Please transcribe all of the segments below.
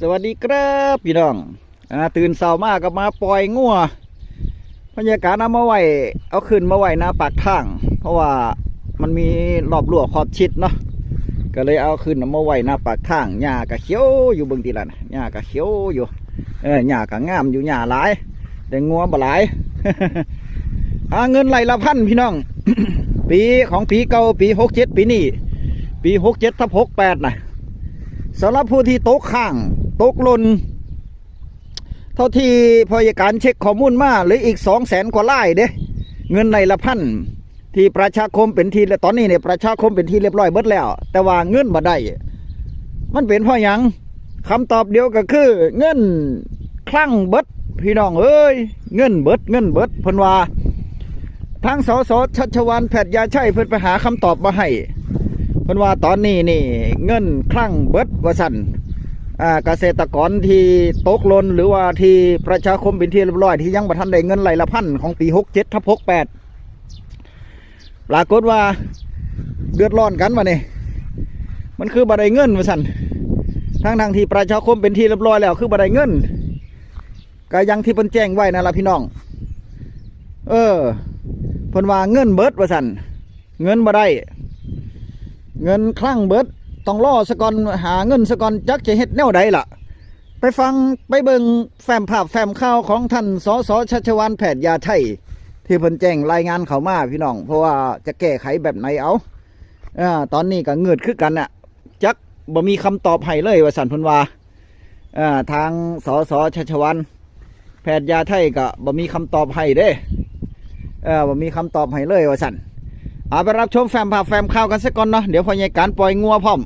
สวัสดีครับพี่น้องตื่นเช้ามากก็มาปล่อยงัวบรรยากาศเอามาไว้เอาขึ้นมาไว้หน้าปากทางเพราะว่ามันมีรอบรั้วขอบชิดเนาะก็เลยเอาขึ้นมาไว้หน้าปากทางหญ้าก็เขียวอยู่เบื้องตีละนะหญ้าก็เขียวอยู่หญ้าก็งามอยู่หญ้าหลายแต่งัวบ่หลาย เงินไหลละพันพี่น้อง ปีของปีเก่าปี67ปีนี้ปี67/68นะสำหรับผู้ที่ตกข้างตกหล่นเท่าที่พยาการเช็คข้อมูลมาหรืออีก200,000 กว่าไร่เด้เงินในละพันที่ประชาคมเป็นที่ตอนนี้เนี่ยประชาคมเป็นที่เรียบร้อยเบิดแล้วแต่ว่าเงินบ่ได้มันเป็นเพราะหยังคำตอบเดียวก็คือเงินคลั่งเบิดพี่น้องเอ้ยเงินเบิดเพิ่นว่าทางสสชัชวาลแพทยาชัยเพิ่นไปหาคำตอบมาให้เพิ่นว่าตอนนี้นี่เงินคลั่งเบิดว่าซั่นเกษตรกรที่ตกหล่นหรือว่าที่ประชาคมเป็นที่เรียบร้อยที่ยังบ่ทันได้เงินไหลละพันของปี67/68ปรากฏว่าเดือดร้อนกันวะนี่มันคือบ่ได้เงินว่าซั่นทั้งที่ประชาคมเป็นที่เรียบร้อยแล้วคือบ่ได้เงินก็ยังที่เพิ่นแจ้งไว้นั่นล่ะพี่น้องเพิ่นว่าเงินเบิดว่าซั่นเงินบ่ได้เงินคลั่งเบิดต้องรอสะก่อนหาเงินสะก่อนจักจะเฮ็ดแนวใดล่ะไปฟังไปเบิ่งแฟ้มภาพแฟ้มข่าวของท่านสสชัชวาลแพทยาชัยที่เพิ่นแจ้งรายงานเข้ามาพี่น้องเพราะว่าจะแก้ไขแบบไหนเอาตอนนี้ก็เงือดคือกันน่ะจักบ่มีคำตอบให้เลยว่าซั่นเพิ่นว่าทางสสชัชวาลแพทยาชัยก็บ่มีคำตอบให้เด้บ่มีคำตอบให้เลยว่าซั่นไปรับชมแฟ้มภาพแฟ้มข่าวกันสักก่อนเนาะเดี๋ยวพอใหญ่การปล่อยงัวพร้อม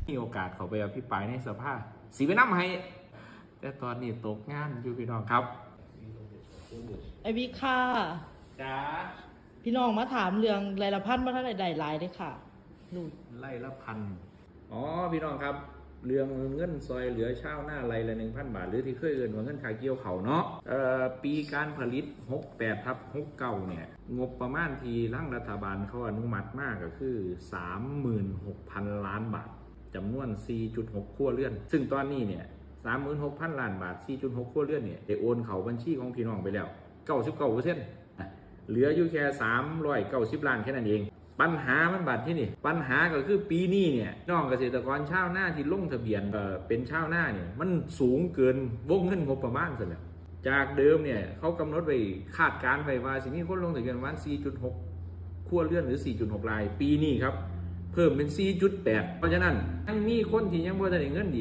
มีโอกาสเขาไปอภิปรายในสภาสีไปน้ำให้แต่ตอนนี้ตกงานอยู่พี่น้องครับไอวิค่ะจ้าพี่น้องมาถามเรื่องรายละพันมาเท่าไหร่ใดหลายเลยค่ะลูกไล่ละพันพี่น้องครับเรื่องเงินซอยเหลือชาวหน้าไรละ 1,000 บาทหรือที่เคยเอิ้นว่าเงินค่าเกี่ยวเขาเนาะปีการผลิต68/69เนี่ยงบประมาณที่ร่างรัฐบาลเขาอนุมัติมากก็คือ 36,000 ล้านบาทจำนวน 4.6 ครัวเรือนซึ่งตอนนี้เนี่ย 36,000 ล้านบาท 4.6 ครัวเรือนเนี่ยได้โอนเข้าบัญชีของพี่น้องไปแล้ว 99% เหลืออยู่แค่390 ล้านแค่นั้นเองปัญหามันบัดที่นี่ปัญหาก็คือปีนี้เนี่ยน้องเกษตรกรชาวนาที่ลงทะเบียนเป็นชาวนาเนี่ยมันสูงเกินวงเงินงบประมาณซะแล้วจากเดิมเนี่ยเขากำหนดไว้คาดการณ์ไว้ว่าสิมีคนลงทะเบียนประมาณ 4.6 ครัวเรือนหรือ 4.6 รายปีนี้ครับเพิ่มเป็น 4.8 เพราะฉะนั้นยังมีคนที่ยังบ่ได้เงินอีก